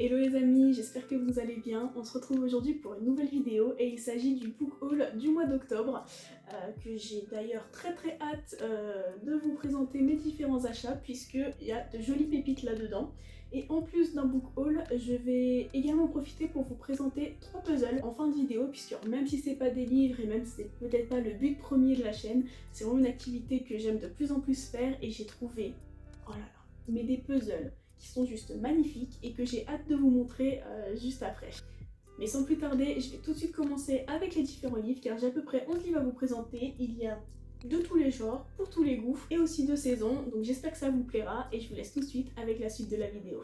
Hello les amis, j'espère que vous allez bien. On se retrouve aujourd'hui pour une nouvelle vidéo et il s'agit du book haul du mois d'octobre que j'ai d'ailleurs très hâte de vous présenter mes différents achats puisqu'il y a de jolies pépites là-dedans. Et en plus d'un book haul, je vais également profiter pour vous présenter 3 puzzles en fin de vidéo puisque même si c'est pas des livres et même si c'est peut-être pas le but premier de la chaîne, c'est vraiment une activité que j'aime de plus en plus faire et j'ai trouvé, oh là là, mais des puzzles qui sont juste magnifiques et que j'ai hâte de vous montrer juste après. Mais sans plus tarder, je vais tout de suite commencer avec les différents livres car j'ai à peu près 11 livres à vous présenter. Il y a de tous les genres, pour tous les goûts et aussi de saison, donc j'espère que ça vous plaira et je vous laisse tout de suite avec la suite de la vidéo.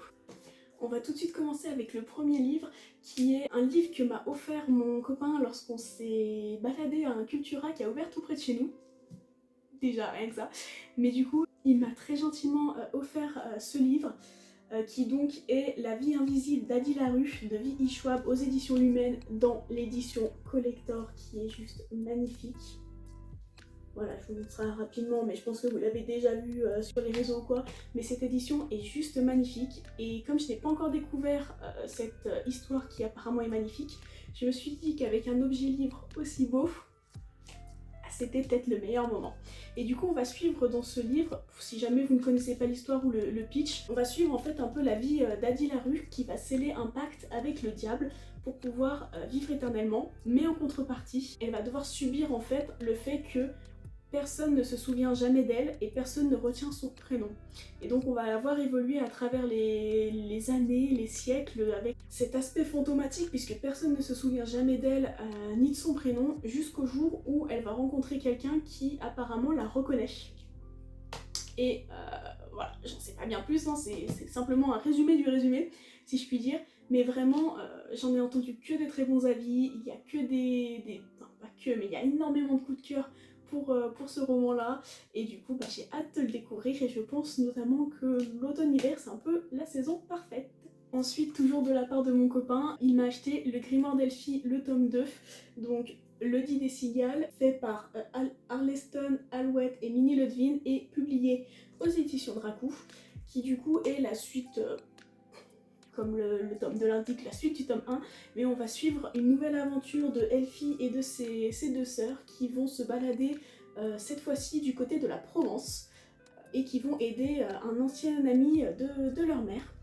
On va tout de suite commencer avec le premier livre qui est un livre que m'a offert mon copain lorsqu'on s'est baladé à un Cultura qui a ouvert tout près de chez nous. Déjà rien que ça. Mais du coup, il m'a très gentiment offert ce livre qui donc est La vie invisible d'Adi Larue de V.I. Schwab aux éditions Lumen dans l'édition collector qui est juste magnifique. Voilà, je vous montrerai rapidement, mais je pense que vous l'avez déjà vu sur les réseaux ou quoi, mais cette édition est juste magnifique et comme je n'ai pas encore découvert cette histoire qui apparemment est magnifique, je me suis dit qu'avec un objet livre aussi beau, c'était peut-être le meilleur moment. Et du coup on va suivre dans ce livre, si jamais vous ne connaissez pas l'histoire ou le pitch, on va suivre en fait un peu la vie d'Adi Larue qui va sceller un pacte avec le diable pour pouvoir vivre éternellement, mais en contrepartie, elle va devoir subir en fait le fait que personne ne se souvient jamais d'elle et personne ne retient son prénom. Et donc on va la voir évoluer à travers les années, les siècles, avec cet aspect fantomatique puisque personne ne se souvient jamais d'elle ni de son prénom, jusqu'au jour où elle va rencontrer quelqu'un qui apparemment la reconnaît. Et voilà, j'en sais pas bien plus, hein, c'est simplement un résumé du résumé, si je puis dire. Mais vraiment, j'en ai entendu que des très bons avis, il y a que enfin pas que, mais il y a énormément de coups de cœur pour ce roman-là. Et du coup, j'ai hâte de le découvrir et je pense notamment que l'automne-hiver, c'est un peu la saison parfaite. Ensuite, toujours de la part de mon copain, il m'a acheté le Grimoire d'Elphie, le tome 2, donc Le Dit des Cigales, fait par Arleston, Alouette et Minnie Ludwin et publié aux éditions Dracou, qui du coup est la suite, comme le tome 2 l'indique, la suite du tome 1, mais on va suivre une nouvelle aventure de Elphie et de ses deux sœurs qui vont se balader cette fois-ci du côté de la Provence et qui vont aider un ancien ami de leur mère.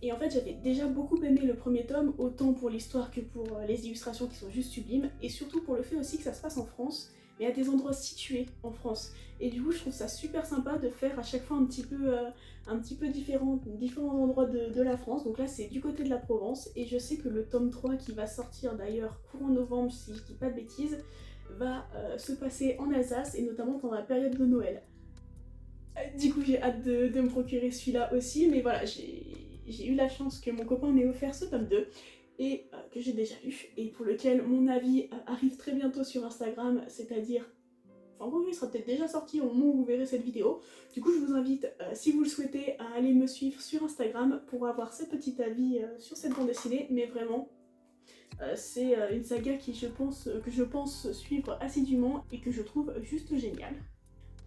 Et en fait, j'avais déjà beaucoup aimé le premier tome, autant pour l'histoire que pour les illustrations qui sont juste sublimes, et surtout pour le fait aussi que ça se passe en France, mais à des endroits situés en France. Et du coup, je trouve ça super sympa de faire à chaque fois un petit peu différents endroits de la France. Donc là, c'est du côté de la Provence, et je sais que le tome 3 qui va sortir d'ailleurs courant novembre, si je dis pas de bêtises, va se passer en Alsace, et notamment pendant la période de Noël. Du coup, j'ai hâte de me procurer celui-là aussi, mais voilà, j'ai eu la chance que mon copain m'ait offert ce tome 2 et que j'ai déjà lu et pour lequel mon avis arrive très bientôt sur Instagram, c'est-à-dire, enfin bon, il sera peut-être déjà sorti au moment où vous verrez cette vidéo. Du coup, je vous invite, si vous le souhaitez, à aller me suivre sur Instagram pour avoir ce petit avis sur cette bande dessinée, mais vraiment, c'est une saga que je pense suivre assidûment et que je trouve juste géniale.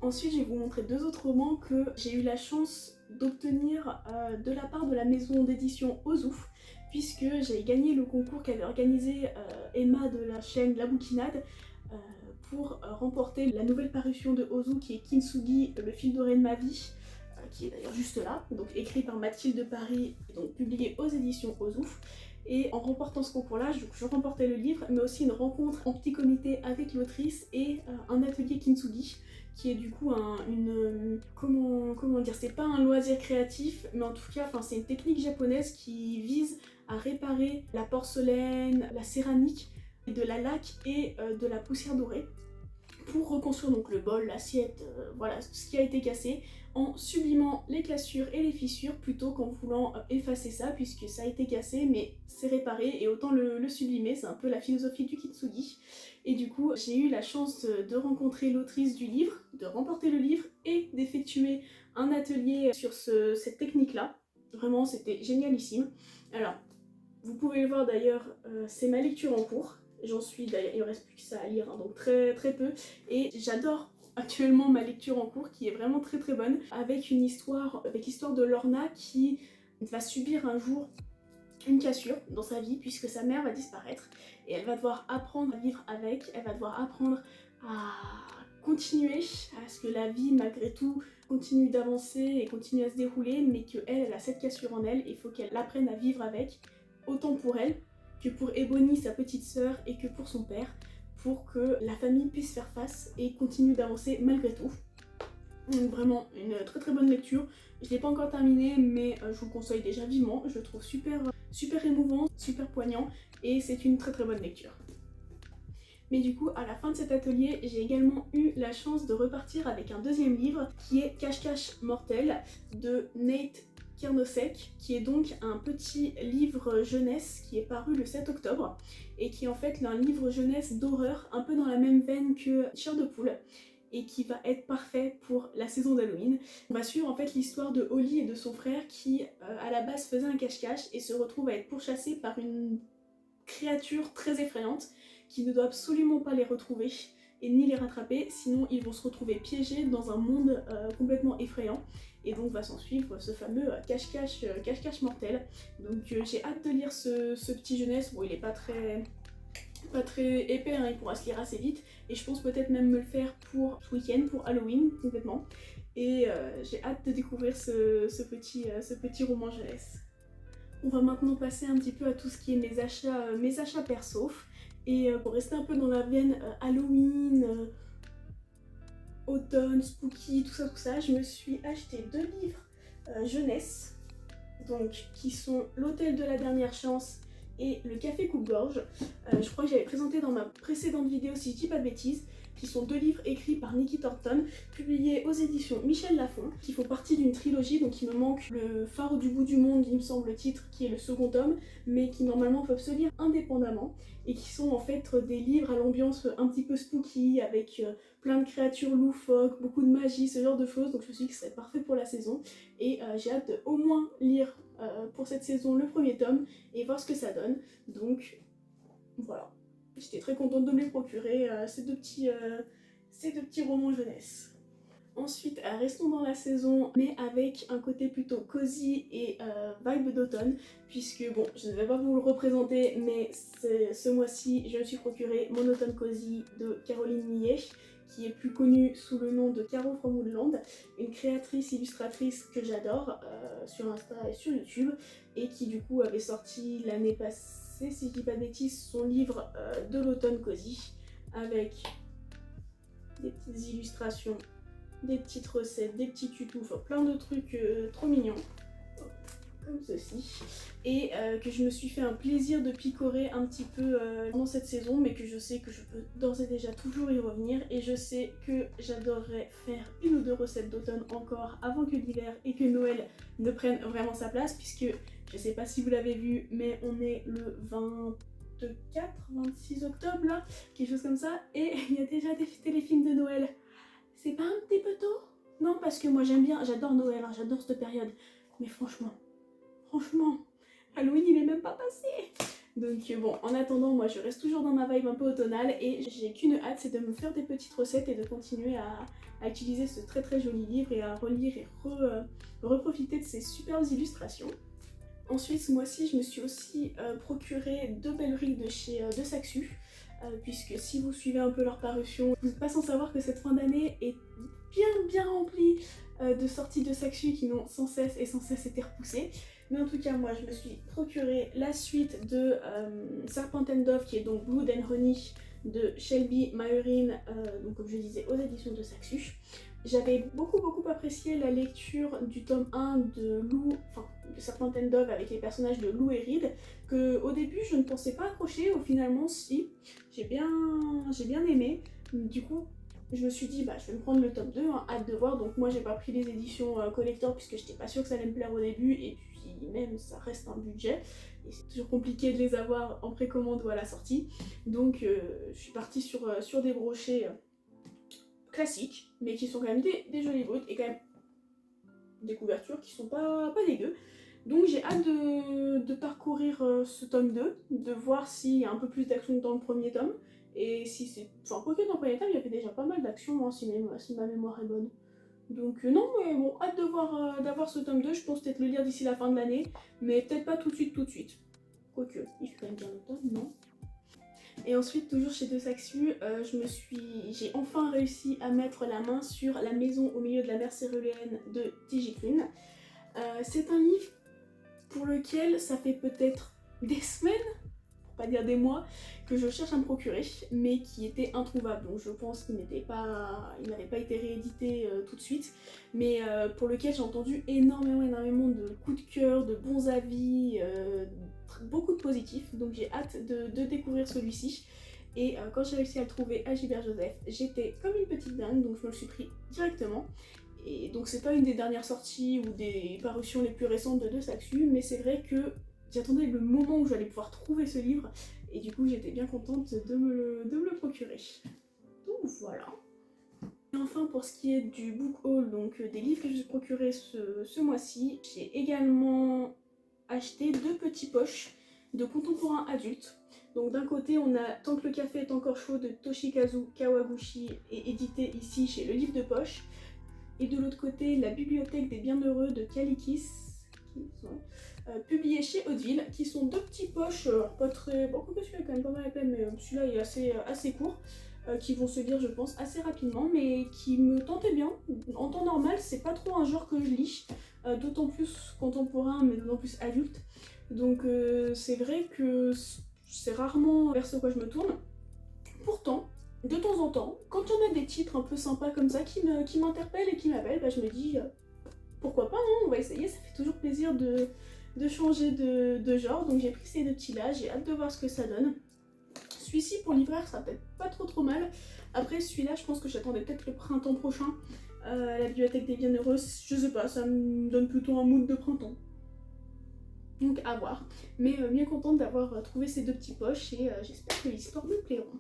Ensuite, je vais vous montrer 2 autres romans que j'ai eu la chance d'obtenir de la part de la maison d'édition Ozouf, puisque j'ai gagné le concours qu'avait organisé Emma de la chaîne La Bouquinade pour remporter la nouvelle parution de Ozu qui est Kintsugi, le fil doré de ma vie, qui est d'ailleurs juste là, donc écrit par Mathilde de Paris et donc publié aux éditions Ozouf. Et en remportant ce concours-là, je remportais le livre, mais aussi une rencontre en petit comité avec l'autrice et un atelier Kintsugi, qui est du coup comment dire, c'est pas un loisir créatif, mais en tout cas, c'est une technique japonaise qui vise à réparer la porcelaine, la céramique, de la laque et de la poussière dorée pour reconstruire donc le bol, l'assiette, voilà, ce qui a été cassé, en sublimant les cassures et les fissures plutôt qu'en voulant effacer ça, puisque ça a été cassé, mais c'est réparé, et autant le sublimer, c'est un peu la philosophie du kintsugi. Et du coup, j'ai eu la chance de rencontrer l'autrice du livre, de remporter le livre, et d'effectuer un atelier sur cette technique-là. Vraiment, c'était génialissime. Alors, vous pouvez le voir d'ailleurs, c'est ma lecture en cours. J'en suis d'ailleurs, il ne me reste plus que ça à lire, hein, donc très peu. Et j'adore actuellement ma lecture en cours qui est vraiment très bonne, avec l'histoire de Lorna qui va subir un jour une cassure dans sa vie puisque sa mère va disparaître et elle va devoir apprendre à vivre avec, elle va devoir apprendre à continuer, à ce que la vie malgré tout continue d'avancer et continue à se dérouler, mais qu'elle, elle a cette cassure en elle et il faut qu'elle apprenne à vivre avec, autant pour elle que pour Ebony, sa petite sœur, et que pour son père, pour que la famille puisse faire face et continue d'avancer malgré tout. Donc vraiment une très très bonne lecture. Je l'ai pas encore terminé mais je vous le conseille déjà vivement. Je le trouve super émouvant, super poignant et c'est une très très bonne lecture. Mais du coup, à la fin de cet atelier, j'ai également eu la chance de repartir avec un deuxième livre qui est Cache-Cache Mortel de Nate Kernosek, qui est donc un petit livre jeunesse qui est paru le 7 octobre et qui est en fait un livre jeunesse d'horreur, un peu dans la même veine que Chair de poule, et qui va être parfait pour la saison d'Halloween. On va suivre en fait l'histoire de Holly et de son frère qui à la base faisait un cache-cache et se retrouve à être pourchassés par une créature très effrayante qui ne doit absolument pas les retrouver et ni les rattraper, sinon ils vont se retrouver piégés dans un monde complètement effrayant. Et donc va s'en suivre ce fameux cache-cache mortel. Donc j'ai hâte de lire ce petit jeunesse. Bon, il est pas très épais, hein, il pourra se lire assez vite. Et je pense peut-être même me le faire pour ce week-end, pour Halloween complètement. Et j'ai hâte de découvrir ce petit roman jeunesse. On va maintenant passer un petit peu à tout ce qui est mes achats perso. Et pour rester un peu dans la veine Halloween, automne, spooky, tout ça, je me suis acheté 2 livres jeunesse, donc qui sont L'Hôtel de la Dernière Chance et Le Café Coupe-Gorge. Je crois que j'avais présenté dans ma précédente vidéo, si je dis pas de bêtises, qui sont 2 livres écrits par Nikki Thornton, publiés aux éditions Michel Lafon, qui font partie d'une trilogie. Donc il me manque Le Phare du bout du monde, il me semble le titre, qui est le second tome, mais qui normalement peuvent se lire indépendamment, et qui sont en fait des livres à l'ambiance un petit peu spooky, avec plein de créatures loufoques, beaucoup de magie, ce genre de choses. Donc je me suis dit que ce serait parfait pour la saison, et j'ai hâte de au moins lire pour cette saison le premier tome, et voir ce que ça donne. Donc voilà. J'étais très contente de me les procurer, ces deux petits romans jeunesse. Ensuite, restons dans la saison, mais avec un côté plutôt cosy et vibe d'automne, puisque bon, je ne vais pas vous le représenter, mais ce mois-ci, je me suis procuré mon automne cosy de Caroline Millet, qui est plus connue sous le nom de Caro from Woodland, une créatrice illustratrice que j'adore sur Insta et sur YouTube, et qui du coup avait sorti l'année passée, si je dis pas de bêtises, son livre de l'automne cosy, avec des petites illustrations, des petites recettes, des petits tutos, enfin plein de trucs trop mignons, comme ceci, et que je me suis fait un plaisir de picorer un petit peu pendant cette saison, mais que je sais que je peux d'ores et déjà toujours y revenir, et je sais que j'adorerais faire 1 ou 2 recettes d'automne encore avant que l'hiver et que Noël ne prenne vraiment sa place, puisque je sais pas si vous l'avez vu, mais on est le 26 octobre là, quelque chose comme ça, et il y a déjà des téléfilms de Noël. C'est pas un petit peu tôt? Non, parce que moi j'aime bien, j'adore Noël, hein, j'adore cette période. Mais franchement, Halloween il est même pas passé. Donc bon, en attendant, moi je reste toujours dans ma vibe un peu automnale et j'ai qu'une hâte, c'est de me faire des petites recettes et de continuer à utiliser ce très très joli livre et à relire et reprofiter de ces superbes illustrations. Ensuite, ce mois-ci, je me suis aussi procuré 2 belles rides de chez De Saxu. Puisque si vous suivez un peu leur parution, vous n'êtes pas sans savoir que cette fin d'année est bien remplie de sorties de Saxu qui n'ont sans cesse été repoussées. Mais en tout cas, moi je me suis procuré la suite de Serpent and Dove, qui est donc Blood and Honey de Shelby Maureen, donc comme je disais aux éditions de Saxu. J'avais beaucoup apprécié la lecture du tome 1 de Serpent and Dove avec les personnages de Lou et Reed, que au début je ne pensais pas accrocher, au finalement si, j'ai bien aimé. Du coup je me suis dit bah je vais me prendre le tome 2, hein, hâte de voir. Donc moi j'ai pas pris les éditions collector puisque j'étais pas sûre que ça allait me plaire au début, et puis même ça reste un budget et c'est toujours compliqué de les avoir en précommande ou à la sortie. Donc je suis partie sur des brochets classiques, mais qui sont quand même des jolies brutes et quand même des couvertures qui sont pas dégueu. Donc j'ai hâte de parcourir ce tome 2, de voir s'il y a un peu plus d'action que dans le premier tome, et si c'est... Enfin, quoique dans le premier tome, il y avait déjà pas mal d'action, hein, si ma mémoire est bonne. Donc non, mais bon, hâte de voir d'avoir ce tome 2, je pense peut-être le lire d'ici la fin de l'année, mais peut-être pas tout de suite. quoique, il fait quand même bien l'automne, non? Et ensuite, toujours chez Deux Actu, j'ai enfin réussi à mettre la main sur La maison au milieu de la mer céruléenne de T.J. Klune. C'est un livre pour lequel ça fait peut-être des semaines, pour pas dire des mois, que je cherche à me procurer, mais qui était introuvable. Donc je pense qu'il n'avait pas été réédité tout de suite, mais pour lequel j'ai entendu énormément de coups de cœur, de bons avis, beaucoup de positifs. Donc j'ai hâte de découvrir celui-ci. Et quand j'ai réussi à le trouver à Gilbert Joseph, j'étais comme une petite dingue, donc je me le suis pris directement. Et donc c'est pas une des dernières sorties ou des parutions les plus récentes de Deux Actu, mais c'est vrai que j'attendais le moment où j'allais pouvoir trouver ce livre, et du coup j'étais bien contente de me le procurer. Donc voilà. Et enfin pour ce qui est du book haul, donc des livres que je me suis procuré ce mois-ci, j'ai également acheté 2 petits poches de contemporains adultes. Donc d'un côté on a Tant que le café est encore chaud de Toshikazu Kawaguchi et édité ici chez Le Livre de Poche. Et de l'autre côté, La bibliothèque des bienheureux de Kalikis, publié chez Hauteville, qui sont 2 petits poches, pas très... Bon, que celui-là est quand même pas mal à peine, mais celui-là est assez court, qui vont se lire, je pense, assez rapidement, mais qui me tentaient bien. En temps normal, c'est pas trop un genre que je lis, d'autant plus contemporain, mais d'autant plus adulte. Donc c'est vrai que c'est rarement vers ce quoi je me tourne. Pourtant, de temps en temps, quand on a des titres un peu sympas comme ça qui m'interpellent et qui m'appellent, bah, je me dis pourquoi pas, hein, on va essayer, ça fait toujours plaisir de changer de genre. Donc j'ai pris ces 2 petits-là, j'ai hâte de voir ce que ça donne. Celui-ci pour l'hiver, ça va peut-être pas trop mal. Après celui-là, je pense que j'attendais peut-être le printemps prochain. La bibliothèque des bienheureux, je sais pas, ça me donne plutôt un mood de printemps. Donc à voir. Mais bien contente d'avoir trouvé ces 2 petits poches et j'espère que l'histoire me plairont.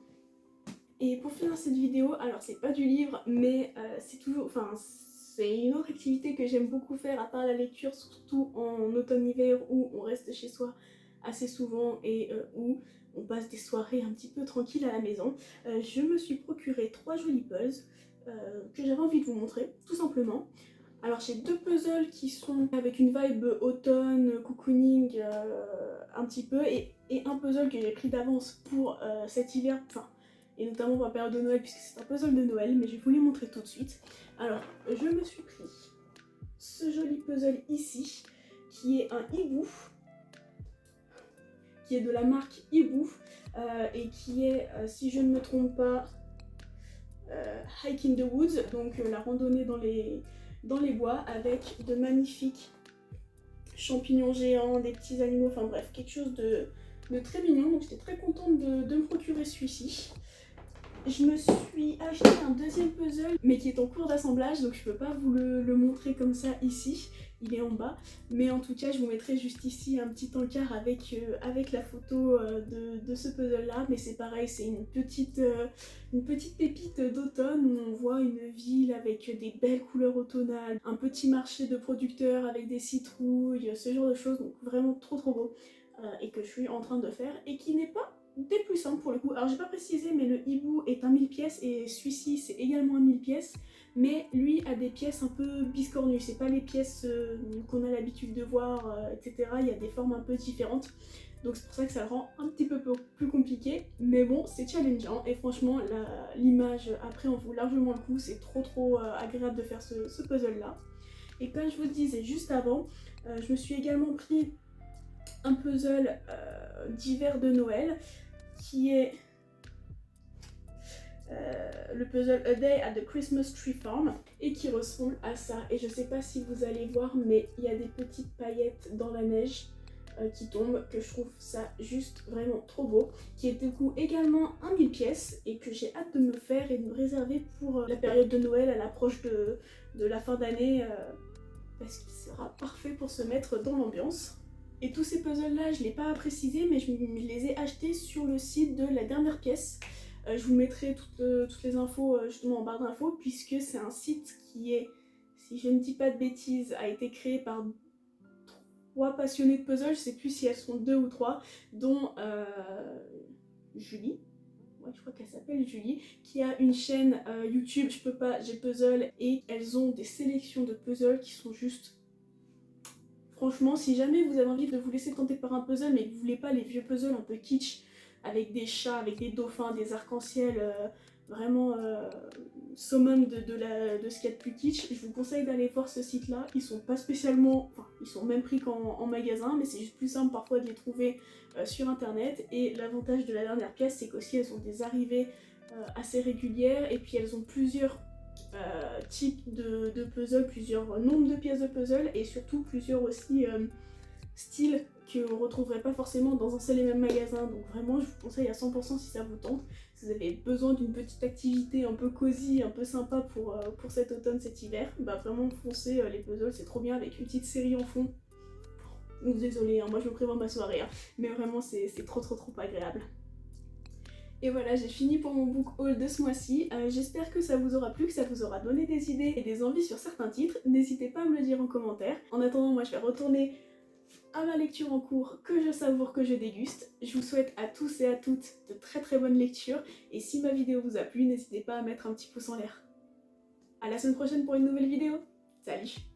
Et pour finir cette vidéo, alors c'est pas du livre, mais c'est une autre activité que j'aime beaucoup faire à part la lecture, surtout en automne-hiver où on reste chez soi assez souvent et où on passe des soirées un petit peu tranquilles à la maison. Je me suis procuré 3 jolis puzzles que j'avais envie de vous montrer, tout simplement. Alors j'ai 2 puzzles qui sont avec une vibe automne, cocooning un petit peu, et un puzzle que j'ai pris d'avance pour cet hiver, et notamment pour la période de Noël, puisque c'est un puzzle de Noël, mais je vais vous les montrer tout de suite. Alors, je me suis pris ce joli puzzle ici, qui est un hibou, qui est de la marque Hibou, et qui est, si je ne me trompe pas, Hike in the Woods, donc la randonnée dans les bois, avec de magnifiques champignons géants, des petits animaux, enfin bref, quelque chose de très mignon. Donc j'étais très contente de me procurer celui-ci. Je me suis acheté un 2e puzzle, mais qui est en cours d'assemblage, donc je peux pas vous le montrer comme ça ici, il est en bas. Mais en tout cas, je vous mettrai juste ici un petit encart avec la photo de ce puzzle-là. Mais c'est pareil, c'est une petite pépite d'automne où on voit une ville avec des belles couleurs automnales, un petit marché de producteurs avec des citrouilles, ce genre de choses, donc vraiment trop beau. Et que je suis en train de faire, et qui n'est pas des plus simples pour le coup. Alors j'ai pas précisé, mais le hibou est un 1000 pièces et celui-ci c'est également un 1000 pièces, mais lui a des pièces un peu biscornues, c'est pas les pièces qu'on a l'habitude de voir, etc. Il y a des formes un peu différentes, donc c'est pour ça que ça le rend un petit peu plus compliqué, mais bon, c'est challengeant, et franchement l'image après en vaut largement le coup, c'est trop agréable de faire ce puzzle là. Et comme je vous le disais juste avant, je me suis également pris un puzzle d'hiver de Noël, qui est le puzzle A Day at the Christmas Tree Farm, et qui ressemble à ça. Et je sais pas si vous allez voir, mais il y a des petites paillettes dans la neige qui tombent, que je trouve ça juste vraiment trop beau, qui est du coup également un 1000 pièces, et que j'ai hâte de me faire et de me réserver pour la période de Noël à l'approche de la fin d'année, parce qu'il sera parfait pour se mettre dans l'ambiance. Et tous ces puzzles-là, je ne l'ai pas précisé, mais je les ai achetés sur le site de La Dernière Pièce. Je vous mettrai toutes les infos justement en barre d'infos, puisque c'est un site qui est, si je ne dis pas de bêtises, a été créé par 3 passionnés de puzzle, je ne sais plus si elles sont 2 ou 3, dont Julie. Ouais, je crois qu'elle s'appelle Julie, qui a une chaîne YouTube, je peux pas, j'ai puzzle, et elles ont des sélections de puzzles qui sont juste Franchement, si jamais vous avez envie de vous laisser tenter par un puzzle, mais que vous voulez pas les vieux puzzles un peu kitsch, avec des chats, avec des dauphins, des arcs-en-ciel, vraiment summum de ce qu'il y a de plus kitsch, je vous conseille d'aller voir ce site-là. Ils sont pas spécialement... Enfin, ils sont au même prix qu'en magasin, mais c'est juste plus simple parfois de les trouver sur internet. Et l'avantage de la dernière pièce, c'est qu'aussi elles ont des arrivées assez régulières, et puis elles ont plusieurs types de puzzles, plusieurs nombres de pièces de puzzle, et surtout plusieurs aussi styles qu'on retrouverait pas forcément dans un seul et même magasin. Donc vraiment, je vous conseille à 100% si ça vous tente. Si vous avez besoin d'une petite activité un peu cosy, un peu sympa pour cet automne, cet hiver, bah vraiment foncez, les puzzles c'est trop bien avec une petite série en fond. Désolée, hein, moi je me prévois ma soirée, hein, mais vraiment c'est trop agréable. Et voilà, j'ai fini pour mon book haul de ce mois-ci. J'espère que ça vous aura plu, que ça vous aura donné des idées et des envies sur certains titres. N'hésitez pas à me le dire en commentaire. En attendant, moi je vais retourner à ma lecture en cours que je savoure, que je déguste. Je vous souhaite à tous et à toutes de très bonnes lectures. Et si ma vidéo vous a plu, n'hésitez pas à mettre un petit pouce en l'air. À la semaine prochaine pour une nouvelle vidéo. Salut!